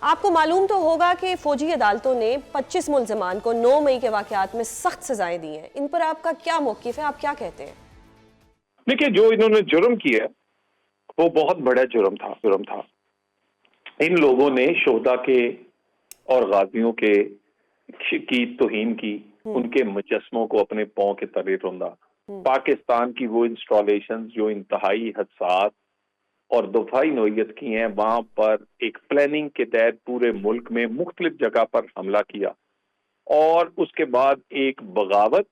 आपको मालूम तो होगा कि फौजी अदालतों ने 25 मुल्ज़िमान को 9 मई के वाक़यात में सख्त सजाएं दी हैं। इन पर आपका क्या मौक़िफ़ है, आप क्या कहते हैं? देखिए, जो इन्होंने जुर्म किया वो बहुत बड़ा जुर्म था। इन लोगों ने शोहदा के और गाजियों के की तौहीन की, उनके मुजस्मों को अपने पांव के तले रौंदा। पाकिस्तान की वो इंस्टॉलेशन जो इंतहाई हसास और दफाई नौयत की हैं, वहां पर एक प्लानिंग के तहत पूरे मुल्क में मुख्तलिफ जगह पर हमला किया और उसके बाद एक बगावत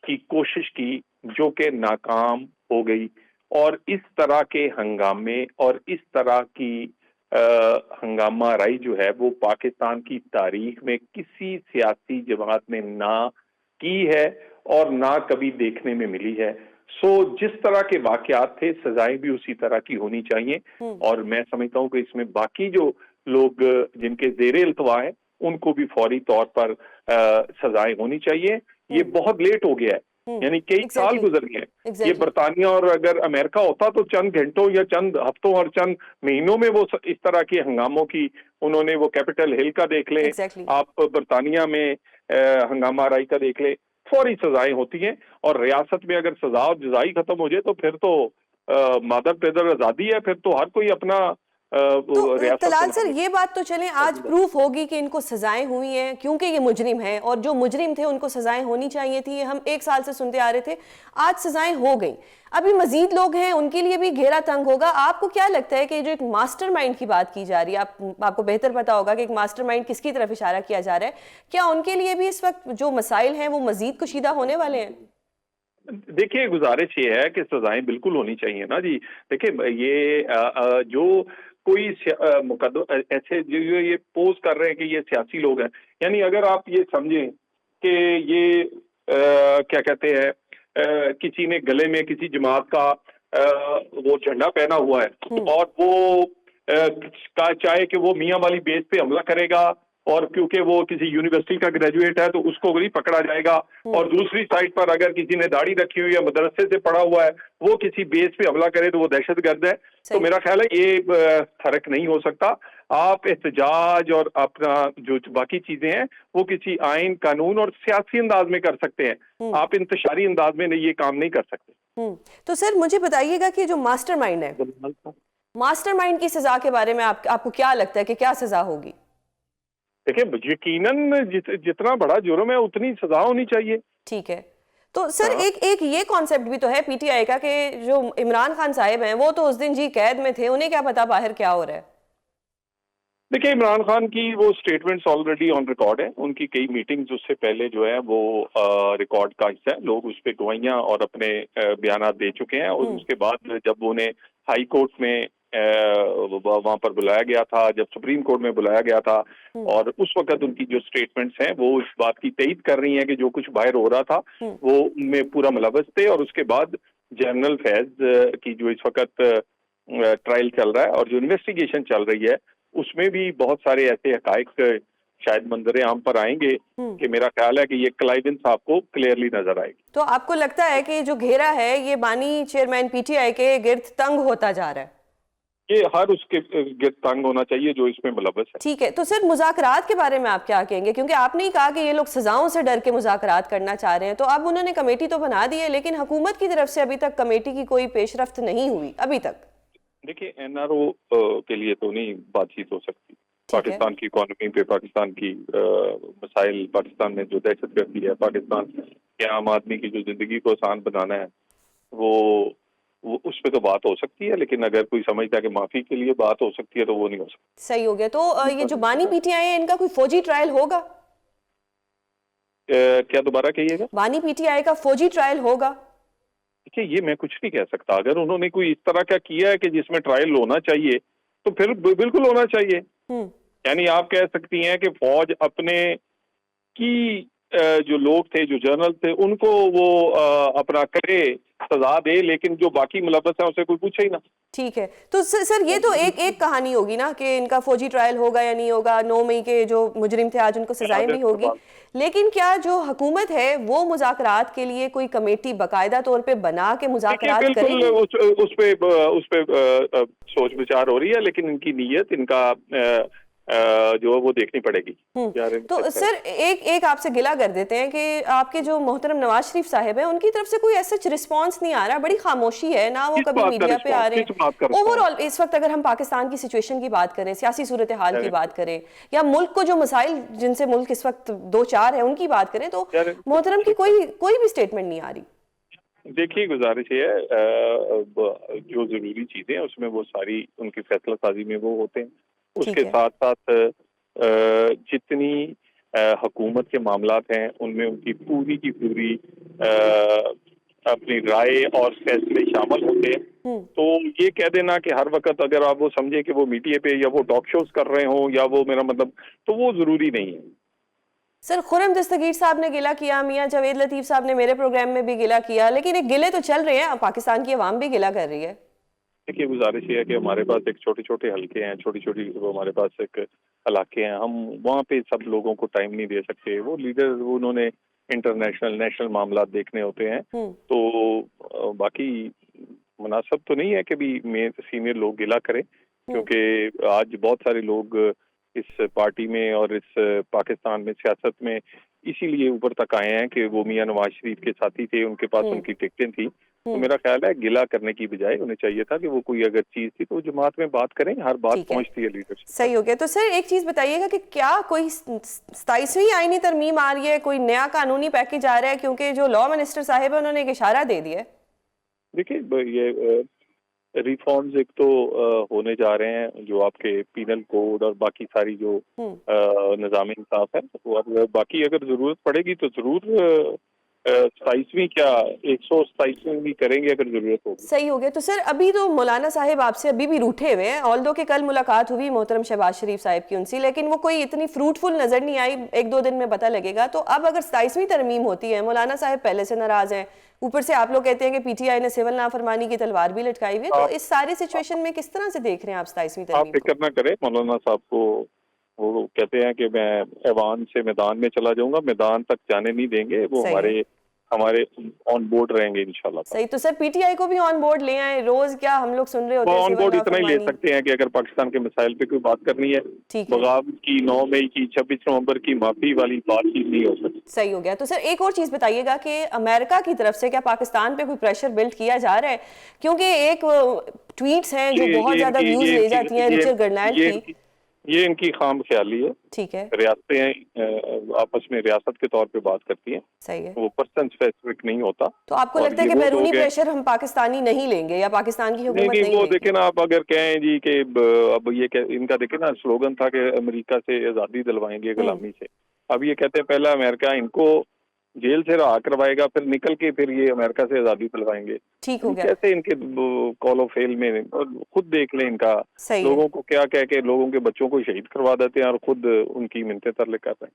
की कोशिश की जो कि नाकाम हो गई। और इस तरह के हंगामे और इस तरह की हंगामा राई जो है वो पाकिस्तान की तारीख में किसी सियासी जमात ने ना की है और ना कभी देखने में मिली है। सो जिस तरह के वाकयात थे, सजाएं भी उसी तरह की होनी चाहिए। और मैं समझता हूं कि इसमें बाकी जो लोग जिनके जेरे इल्तवा है उनको भी फौरी तौर पर सजाएं होनी चाहिए। ये बहुत लेट हो गया है, यानी कई साल गुजर गए हैं। ये बरतानिया और अगर अमेरिका होता तो चंद घंटों या चंद हफ्तों और चंद महीनों में वो इस तरह के हंगामों की उन्होंने वो कैपिटल हिल का देख ले, आप बरतानिया में हंगामा राई का देख ले, फौरी सजाएं होती हैं। और रियासत में अगर सजा और जजाई खत्म हो जाए तो फिर तो मादर पेदर आजादी है, फिर तो हर कोई अपना तो तलाल सर, ये बात तो चलें आज प्रूफ होगी कि इनको सजाएं हुई हैं क्योंकि ये मुजरिम हैं और जो मुजरिम थे उनको सजाएं होनी चाहिए थी। ये हम 1 साल से सुनते आ रहे थे, आज सजाएं हो गई। अभी मजीद लोग हैं, उनके लिए भी घेरा तंग होगा। आपको क्या लगता है कि जो एक मास्टरमाइंड की बात की जा रही है, आपको बेहतर पता होगा कि एक मास्टरमाइंड किसकी तरफ इशारा किया जा रहा है, क्या उनके लिए भी इस वक्त जो मसाइल हैं वो मजीद कुशीदा होने वाले हैं? देखिए, गुजारिश ये है कि सजाएं बिल्कुल होनी चाहिए ना जी। देखिए, ये जो कोई मुकदमा ऐसे जो ये पोज कर रहे हैं कि ये सियासी लोग हैं, यानी अगर आप ये समझें कि ये क्या कहते हैं, किसी ने गले में किसी जमात का वो झंडा पहना हुआ है और वो चाहे कि वो मियां वाली बेस पे हमला करेगा और क्योंकि वो किसी यूनिवर्सिटी का ग्रेजुएट है तो उसको भी पकड़ा जाएगा। और दूसरी साइड पर अगर किसी ने दाढ़ी रखी हुई है, मदरसे से पढ़ा हुआ है, वो किसी बेस पे हमला करे तो वो दहशतगर्द है। तो मेरा ख्याल है ये फर्क नहीं हो सकता। आप एहतजाज और अपना जो बाकी चीजें हैं वो किसी आइन कानून और सियासी अंदाज में कर सकते हैं, आप इंतशारी अंदाज में ये काम नहीं कर सकते। तो सर मुझे बताइएगा कि जो मास्टरमाइंड है, मास्टरमाइंड की सजा के बारे में आपको क्या लगता है कि क्या सजा होगी? देखिए, यकीनन जितना बड़ा जुर्म है उतनी सजा होनी चाहिए। ठीक है, तो सर एक ये कॉन्सेप्ट भी तो है पीटीआई का कि जो इमरान खान साहब हैं वो तो उस दिन जी कैद में थे, उन्हें क्या पता बाहर क्या हो रहा है? देखिए, इमरान खान की वो स्टेटमेंट्स ऑलरेडी ऑन रिकॉर्ड है। उनकी कई मीटिंग्स उससे पहले जो है वो रिकॉर्ड का हिस्सा है। लोग उस पर गवाहियां और अपने बयान दे चुके हैं। और उसके बाद जब उन्हें हाई कोर्ट में वहां पर बुलाया गया था, जब सुप्रीम कोर्ट में बुलाया गया था, और उस वक्त उनकी जो स्टेटमेंट्स हैं वो इस बात की तईद कर रही हैं कि जो कुछ बाहर हो रहा था वो उनमें पूरा मुलव्वस थे। और उसके बाद जनरल फैज की जो इस वक्त ट्रायल चल रहा है और जो इन्वेस्टिगेशन चल रही है उसमें भी बहुत सारे ऐसे हकाइक शायद मंजरे आम पर आएंगे कि मेरा ख्याल है कि ये क्लाइवेन साहब को क्लियरली नजर आएगी। तो आपको लगता है कि जो घेरा है ये बानी चेयरमैन पीटीआई के गिर्द तंग होता जा रहा है? ये हर उसके गिर्द तंग होना चाहिए जो इसमें मुलव्वस है। ठीक है, तो सर मुज़ाकरात के बारे में आप क्या कहेंगे? क्योंकि आपने ही कहा कि ये लोग सजाओं से डर के मुज़ाकरात करना चाह रहे हैं, तो अब उन्होंने कमेटी तो बना दी है लेकिन हुकूमत की तरफ से अभी तक कमेटी की कोई पेशरफ्त नहीं हुई अभी तक। देखिए, एनआरओ के लिए तो नहीं बातचीत हो सकती। पाकिस्तान की इकोनॉमी पे, पाकिस्तान की मसाइल, पाकिस्तान में जो दहशतगर्दी है, पाकिस्तान के आम आदमी की जो जिंदगी को आसान बनाना है वो उस पर तो बात हो सकती है, लेकिन अगर कोई समझता है कि माफी के लिए बात हो सकती है तो वो नहीं हो सकती। सही हो गया। तो ये जो बानी पीटीआई है इनका कोई फौजी ट्रायल होगा? क्या दोबारा कहिएगा? बानी पीटीआई का फौजी ट्रायल होगा? देखिए, ये मैं कुछ नहीं कह सकता। अगर उन्होंने कोई इस तरह का किया है कि जिसमें ट्रायल होना चाहिए तो फिर बिल्कुल होना चाहिए। यानी आप कह सकती हैं कि फौज अपने की जो लोग थे, जो जर्नल थे, उनको वो अपना करे, सजा दे, लेकिन जो बाकी मुलव्वस है उसे कोई पूछे ही ना। ठीक है, तो सर ये तो एक कहानी होगी ना कि इनका फौजी ट्रायल होगा या नहीं होगा। 9 मई के जो मुजरिम थे आज उनको सजाएं भी होगी, लेकिन क्या जो हुकूमत है वो मुज़ाकरात के लिए कोई कमेटी बाकायदा तौर पे बना के मुज़ाकरात करेगी? उस पे सोच विचार हो रही है, लेकिन इनकी नीयत, इनका जो है वो देखनी पड़ेगी यार। तो सर एक आपसे गिला कर देते हैं कि आपके जो मोहतरम नवाज शरीफ साहब हैं उनकी तरफ से कोई ऐसा रिस्पांस नहीं आ रहा, बड़ी खामोशी है ना, वो कभी मीडिया पे आ रहे हैं। ओवरऑल इस वक्त अगर हम पाकिस्तान की सिचुएशन की बात करें, सियासी सूरत हाल की बात करें, या मुल्क को जो मसाइल जिनसे मुल्क इस वक्त दो चार है उनकी बात करें, तो मोहतरम की कोई भी स्टेटमेंट नहीं आ रही। देखिए, गुजारिश ये है, जो जरूरी चीजें हैं उसमें वो सारी उनकी फैसला साजी में वो होते हैं। उसके साथ साथ जितनी हुकूमत के मामलात हैं उनमें उनकी पूरी की पूरी अपनी राय और फैसले शामिल होते हैं। तो ये कह देना कि हर वक्त अगर आप वो समझे कि वो मीडिया पे या वो टॉक शोज कर रहे हो या वो मेरा मतलब, तो वो जरूरी नहीं है। सर खुर्रम दस्तगीर साहब ने गिला किया, मियां जावेद लतीफ साहब ने मेरे प्रोग्राम में भी गिला किया, लेकिन एक गिले तो चल रहे हैं, पाकिस्तान की अवाम भी गिला कर रही है। देखिए, गुजारिश ये है कि हमारे पास एक छोटे छोटे हल्के हैं, छोटी छोटी हमारे पास एक इलाके हैं, हम वहाँ पे सब लोगों को टाइम नहीं दे सकते। वो लीडर उन्होंने इंटरनेशनल नेशनल मामला देखने होते हैं, तो बाकी मुनासिब तो नहीं है कि भी सीनियर लोग गिला करें, क्योंकि आज बहुत सारे लोग इस पार्टी में और इस पाकिस्तान में सियासत में इसीलिए ऊपर तक आए हैं कि वो मियां नवाज शरीफ के साथी थे, उनके पास उनकी टिकटें थी। तो मेरा ख्याल है गिला करने की बजाय उन्हें चाहिए था कि वो कोई अगर चीज थी तो जमात में बात करें, हर बात पहुंचती है लीडरशिप। सही हो गया। तो सर एक चीज बताइएगा कि क्या कोई 27वीं आईनी तरमीम आ रही है, कोई नया कानूनी पैकेज आ रहा है, क्योंकि जो लॉ मिनिस्टर साहिब है उन्होंने एक इशारा दे दिया है। देखिए, ये रिफॉर्म्स एक तो होने जा रहे हैं, जो आपके पीनल कोड और बाकी सारी जो निज़ाम इंसाफ है, और बाकी अगर जरूरत पड़ेगी तो जरूर 27वीं क्या 127वीं भी करेंगे अगर जरूरत होगी। सही हो गया। तो सर अभी तो मौलाना साहिब आपसे अभी भी रूठे हुए हैं, ऑल्दो कि कल मुलाकात हुई मोहतरम शहबाज शरीफ साहिब की उनसे, लेकिन वो कोई इतनी फ्रूटफुल नजर नहीं आई। एक दो दिन में पता लगेगा। तो अब अगर 27वीं तरमीम होती है, मौलाना साहिब पहले से नाराज हैं, ऊपर से आप लोग कहते हैं कि पीटीआई ने सिविल नाफरमानी की तलवार भी लटकाई हुई है, तो इस सारी सिचुएशन में किस तरह से देख रहे हैं आप 27वीं तरमीम? आप फिक्र ना करें, मौलाना साहब को वो कहते हैं कि मैं ऐवान से मैदान में चला जाऊंगा, मैदान तक जाने नहीं देंगे, वो हमारे ऑन बोर्ड रहेंगे इंशाल्लाह। सही। तो सर पीटीआई को भी ऑन बोर्ड ले आए, रोज क्या हम लोग सुन रहे होते हैं, ऑन बोर्ड इतना ही ले सकते हैं कि अगर पाकिस्तान के मसाइल पे कोई बात करनी है, बगावत की 9 मई की 26 नवंबर की माफी वाली बातचीत नहीं हो सकती। सही हो गया। तो सर एक और चीज बताइएगा कि अमेरिका की तरफ से क्या पाकिस्तान पे कोई प्रेशर बिल्ड किया जा रहा है, क्योंकि एक ट्वीट्स हैं जो बहुत ज्यादा व्यूज ले जाती हैं रिचर्ड गर्नैट की, ये इनकी खाम ख्याली है। ठीक है, रियासतें आपस में रियासत के तौर पे बात करती हैं, सही है, वो पर्सन स्पेसिफिक नहीं होता। तो आपको लगता है कि बैरूनी प्रेशर हम पाकिस्तानी नहीं लेंगे या पाकिस्तान की हुकूमत नहीं वो देखे ना, आप अगर कहें जी कि अब ये इनका देखे ना स्लोगन था कि अमेरिका से आजादी दिलवाएंगे गुलामी से, अब ये कहते हैं पहला अमेरिका इनको जेल से रहा करवाएगा, फिर निकल के फिर ये अमेरिका से आजादी दिलवाएंगे। ठीक हो गया। कैसे इनके कॉल ऑफ फेल में खुद देख लें इनका, लोगों को क्या कह के लोगों के बच्चों को शहीद करवा देते हैं और खुद उनकी मिन्नतें तरले कर रहे हैं।